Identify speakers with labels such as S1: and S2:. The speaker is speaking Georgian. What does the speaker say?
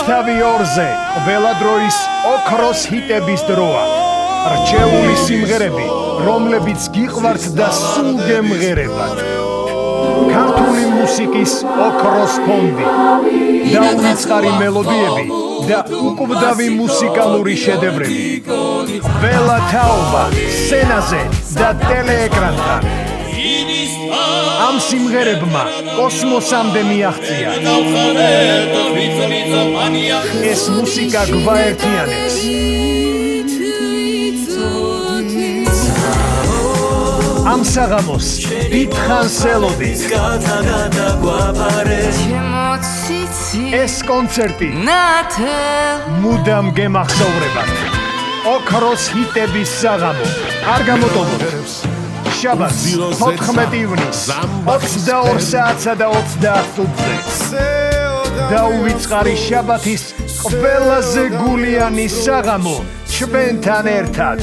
S1: რუსთავი ორზე ყველა დროის ოქროს ჰიტების დროა. რჩეული სიმღერები, რომლებიც გიყვართ და სულ გემღერებათ. ქართული მუსიკის ოქროს ფონდი და უწყარი მელოდიები და უკვდავი მუსიკალური შედევრები. ყველა თაობა სცენაზე და ტელეეკრანთან. ამ სიმღერებმა კოსმოსამდე მიაღწია. ეს მუსიკა გვაერთიანებს. ამ საღამოს დიდხანს ელოდით. ეს კონცერტი მუდამ გემახსოვრებათ. ოქროს ჰიტების საღამო არ გამოტოვოთ. შაბათს 14 ივნის 22 საათსა და 30 წუთზე. დაუვიწყარი შაბათის ყველაზე გულიანი საღამო ჩვენთან ერთად.